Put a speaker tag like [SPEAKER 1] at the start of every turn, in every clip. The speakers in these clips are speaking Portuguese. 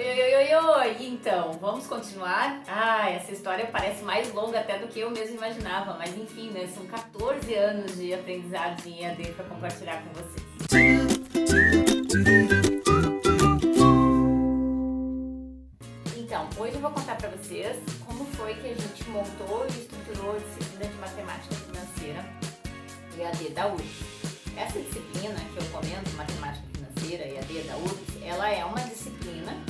[SPEAKER 1] Oi, oi, oi, oi, oi! Então, vamos continuar? Essa história parece mais longa até do que eu mesmo imaginava, mas enfim, né? São 14 anos de aprendizado em EAD para compartilhar com vocês. Então, hoje eu vou contar para vocês como foi que a gente montou e estruturou a disciplina de matemática financeira EAD da URGS. Essa disciplina que eu comento, matemática financeira EAD da URGS, ela é uma disciplina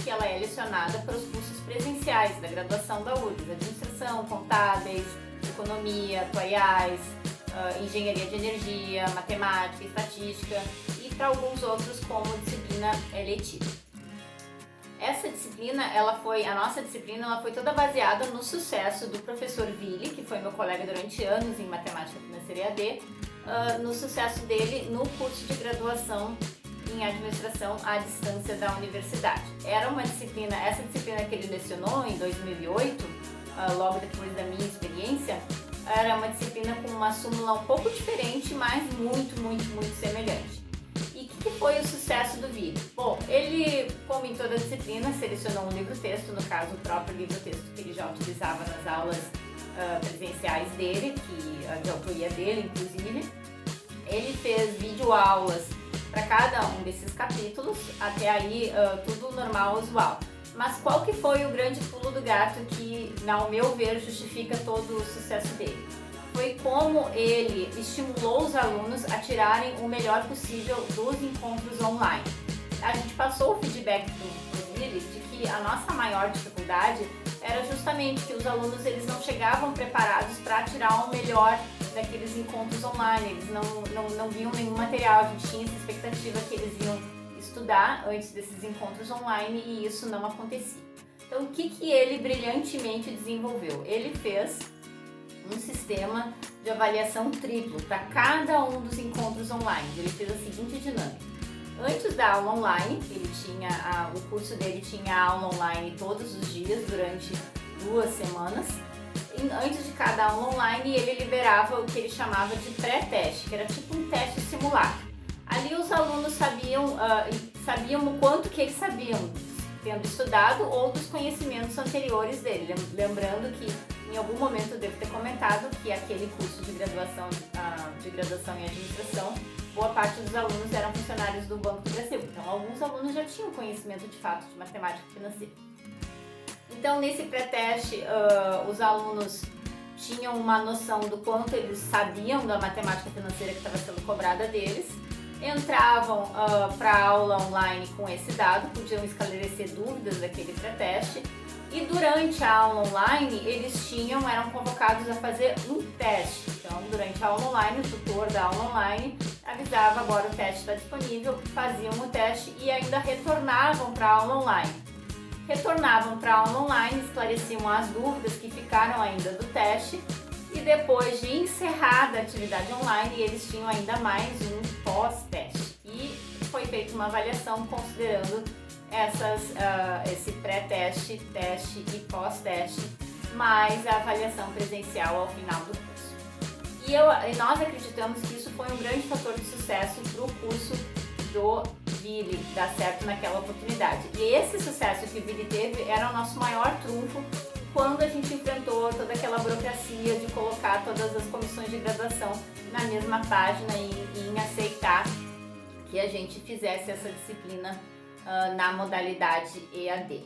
[SPEAKER 1] que ela é lecionada para os cursos presenciais da graduação da URGS, administração, contábeis, economia, atuariais, engenharia de energia, matemática, estatística e para alguns outros como disciplina eletiva. Essa disciplina, a nossa disciplina, ela foi toda baseada no sucesso do professor Willi, que foi meu colega durante anos em matemática financeira EAD, no sucesso dele no curso de graduação em administração à distância da universidade. Era uma disciplina, essa disciplina que ele lecionou em 2008, logo depois da minha experiência, era uma disciplina com uma súmula um pouco diferente, mas muito semelhante. E o que foi o sucesso do Willi? Bom, ele, como em toda disciplina, selecionou um livro-texto, no caso o próprio livro-texto que ele já utilizava nas aulas presenciais dele, de autoria dele, inclusive. Ele fez videoaulas para cada um desses capítulos, até aí tudo normal, usual. Mas qual que foi o grande pulo do gato que, ao meu ver, justifica todo o sucesso dele? Foi como ele estimulou os alunos a tirarem o melhor possível dos encontros online. A gente passou o feedback do Willi de que a nossa maior dificuldade era justamente que os alunos eles não chegavam preparados para tirar o melhor daqueles encontros online, eles não viam nenhum material, a gente tinha essa expectativa que eles iam estudar antes desses encontros online e isso não acontecia. Então o que ele brilhantemente desenvolveu? Ele fez um sistema de avaliação triplo para cada um dos encontros online. Ele fez a seguinte dinâmica. Antes da aula online, o curso dele tinha aula online todos os dias durante 2 semanas. E antes de cada aula online, ele liberava o que ele chamava de pré-teste, que era tipo um teste simulado. Ali os alunos sabiam o quanto que eles sabiam, tendo estudado ou dos conhecimentos anteriores dele. Lembrando que em algum momento eu devo ter comentado que aquele curso de graduação em administração, boa parte dos alunos eram funcionários do Banco do Brasil. Então, alguns alunos já tinham conhecimento de fato de matemática financeira. Então, nesse pré-teste, os alunos tinham uma noção do quanto eles sabiam da matemática financeira que estava sendo cobrada deles, entravam para a aula online com esse dado, podiam esclarecer dúvidas daquele pré-teste. E durante a aula online, eles eram convocados a fazer um teste. Então, durante a aula online, o tutor da aula online avisava: agora o teste está disponível, faziam o teste e ainda retornavam para a aula online. Retornavam para a aula online, esclareciam as dúvidas que ficaram ainda do teste e depois de encerrada a atividade online, eles tinham ainda mais um pós-teste. E foi feita uma avaliação considerando esse pré-teste, teste e pós-teste, mais a avaliação presencial ao final do curso. E nós acreditamos que isso foi um grande fator de sucesso para o curso do Willi dar certo naquela oportunidade. E esse sucesso que o Willi teve era o nosso maior trunfo quando a gente enfrentou toda aquela burocracia de colocar todas as comissões de graduação na mesma página e em aceitar que a gente fizesse essa disciplina na modalidade EAD.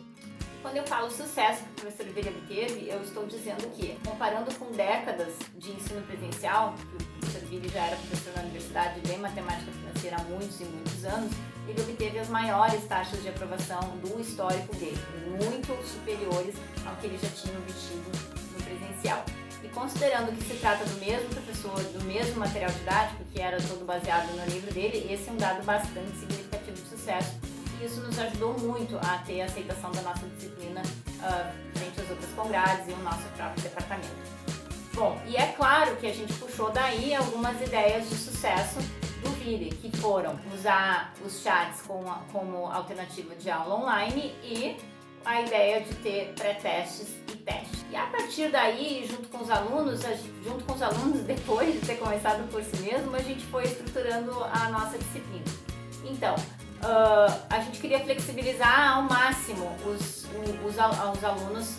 [SPEAKER 1] Quando eu falo sucesso que o professor Willi obteve, eu estou dizendo que, comparando com décadas de ensino presencial, que o professor Willi já era professor na universidade de matemática financeira há muitos e muitos anos, ele obteve as maiores taxas de aprovação do histórico dele, muito superiores ao que ele já tinha obtido no presencial. E considerando que se trata do mesmo professor, do mesmo material didático, que era todo baseado no livro dele, esse é um dado bastante significativo de sucesso. E isso nos ajudou muito a ter a aceitação da nossa disciplina frente às outras congrades e o nosso próprio departamento. Bom, e é claro que a gente puxou daí algumas ideias de sucesso do Willi, que foram usar os chats como alternativa de aula online e a ideia de ter pré-testes e testes. E a partir daí, junto com os alunos, depois de ter começado o curso mesmo, a gente foi estruturando a nossa disciplina. Então, a gente queria flexibilizar ao máximo os os alunos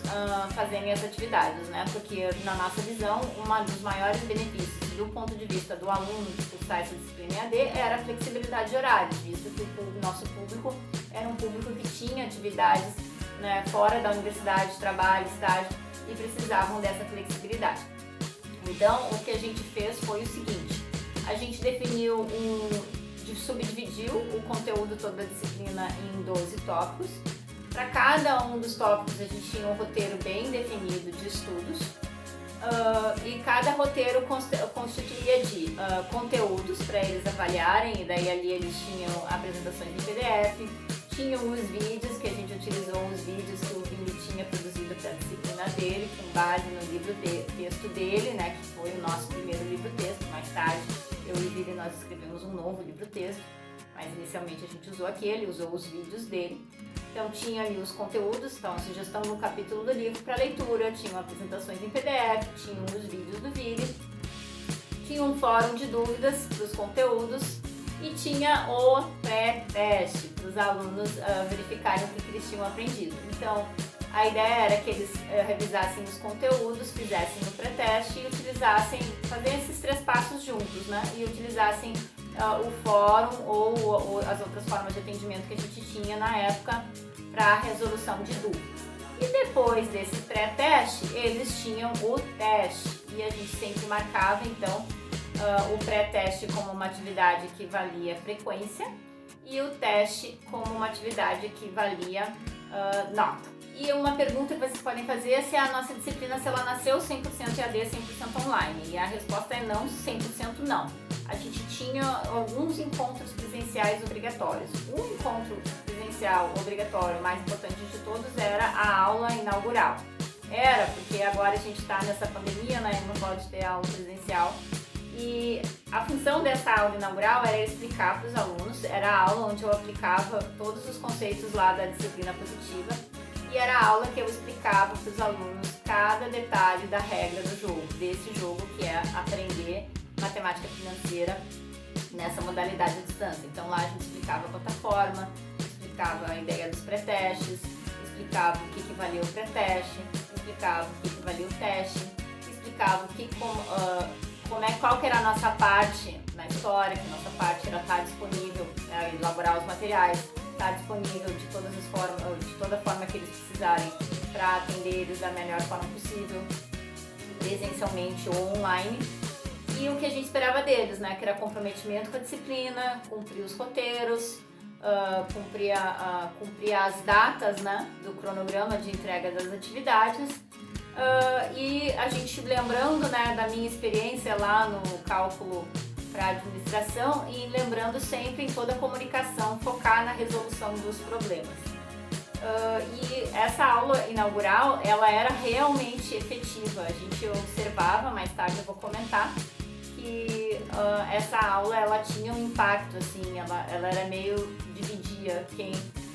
[SPEAKER 1] fazerem as atividades, né? Porque na nossa visão, um dos maiores benefícios do ponto de vista do aluno de cursar essa disciplina EAD era a flexibilidade de horários, visto que o nosso público era um público que tinha atividades, né, fora da universidade, trabalho, estágio, e precisavam dessa flexibilidade. Então, o que a gente fez foi o seguinte: a gente subdividiu o conteúdo toda da disciplina em 12 tópicos. Para cada um dos tópicos a gente tinha um roteiro bem definido de estudos, e cada roteiro constituía de conteúdos para eles avaliarem, e daí ali eles tinham apresentações em PDF, tinham os vídeos, que a gente utilizou os vídeos que o Vini tinha produzido para a disciplina dele, com base no livro texto dele, né, que foi o nosso primeiro livro-texto. Mais tarde, eu e o Vini, nós escrevemos um novo livro-texto, mas inicialmente a gente usou aquele, usou os vídeos dele. Então tinha ali os conteúdos, então a sugestão no capítulo do livro para leitura, tinham apresentações em PDF, tinham os vídeos do Vini, tinha um fórum de dúvidas para os conteúdos e tinha o pré-teste para os alunos verificarem o que eles tinham aprendido. Então a ideia era que eles revisassem os conteúdos, fizessem o pré-teste e utilizassem, fazendo esses 3 passos juntos, né? E utilizassem o fórum ou as outras formas de atendimento que a gente tinha na época para a resolução de dúvidas. E depois desse pré-teste, eles tinham o teste, e a gente sempre marcava então o pré-teste como uma atividade que valia frequência e o teste como uma atividade que valia nota. E uma pergunta que vocês podem fazer é se a nossa disciplina, se ela nasceu 100% EAD, 100% online. E a resposta é não, 100% não. A gente tinha alguns encontros presenciais obrigatórios. O encontro presencial obrigatório mais importante de todos era a aula inaugural. Era, porque agora a gente está nessa pandemia, né, não pode ter aula presencial. E a função dessa aula inaugural era explicar para os alunos, era a aula onde eu aplicava todos os conceitos lá da disciplina positiva, e era a aula que eu explicava para os alunos cada detalhe da regra do jogo, desse jogo que é aprender matemática financeira nessa modalidade à distância. Então lá a gente explicava a plataforma, explicava a ideia dos pré-testes, explicava o que valia o pré-teste, explicava o que valia o teste, explicava qual que era a nossa parte na história, que a nossa parte era estar disponível, né, elaborar os materiais, estar disponível de todas as formas, de toda forma que eles precisarem para atender eles da melhor forma possível, presencialmente ou online. E o que a gente esperava deles, né, que era comprometimento com a disciplina, cumprir os roteiros, cumprir as datas, né, do cronograma de entrega das atividades. E a gente, lembrando, né, da minha experiência lá no cálculo para administração, e lembrando sempre em toda a comunicação focar na resolução dos problemas. E essa aula inaugural, ela era realmente efetiva. A gente observava, mais tarde eu vou comentar, que essa aula ela tinha um impacto, assim, ela era meio dividia quem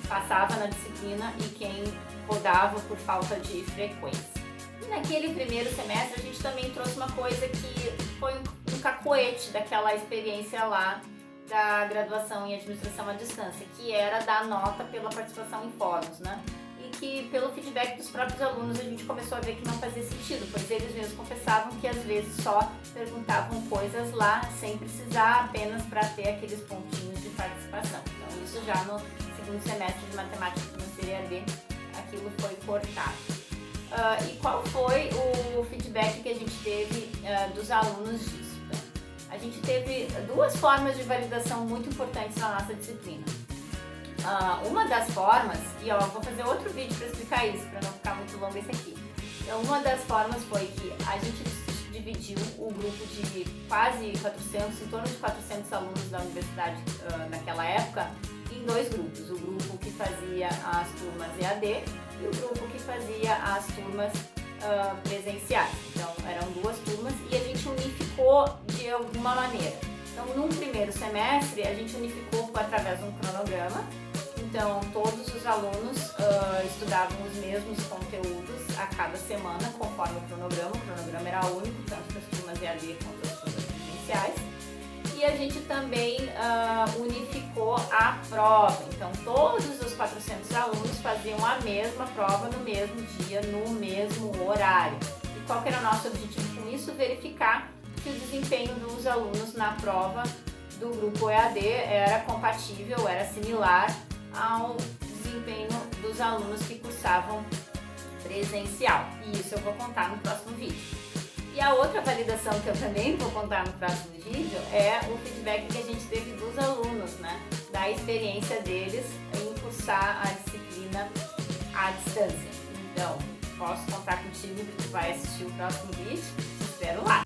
[SPEAKER 1] passava na disciplina e quem rodava por falta de frequência. E naquele primeiro semestre a gente também trouxe uma coisa que foi um cacoete daquela experiência lá da graduação em administração à distância, que era dar nota pela participação em fóruns, né? E que pelo feedback dos próprios alunos a gente começou a ver que não fazia sentido, pois eles mesmos confessavam que às vezes só perguntavam coisas lá sem precisar, apenas para ter aqueles pontinhos de participação. Então isso já no segundo semestre de matemática financeira EAD, aquilo foi cortado. E qual foi o feedback que a gente teve dos alunos disso? Então, a gente teve 2 formas de validação muito importantes na nossa disciplina. Uma das formas, e vou fazer outro vídeo para explicar isso, para não ficar muito longo esse aqui. Então, uma das formas foi que a gente dividiu o grupo de quase 400, em torno de 400 alunos da universidade naquela época, em 2 grupos. O grupo que fazia as turmas EAD e o grupo que fazia as turmas presenciais. Então eram 2 turmas e a gente unificou de alguma maneira. Então num primeiro semestre a gente unificou através de um cronograma. Então todos os alunos estudavam os mesmos conteúdos a cada semana conforme o cronograma. O cronograma era único, tanto para as turmas EAD quanto as turmas presenciais. E E a gente também unificou a prova, então todos os 400 alunos faziam a mesma prova no mesmo dia, no mesmo horário. E qual que era o nosso objetivo com isso? Verificar que o desempenho dos alunos na prova do grupo EAD era compatível, era similar ao desempenho dos alunos que cursavam presencial. E isso eu vou contar no próximo vídeo. E a outra validação que eu também vou contar no próximo vídeo é o feedback que a gente teve dos alunos, né? Da experiência deles em cursar a disciplina à distância. Então, posso contar contigo que tu vai assistir o próximo vídeo? Te espero lá!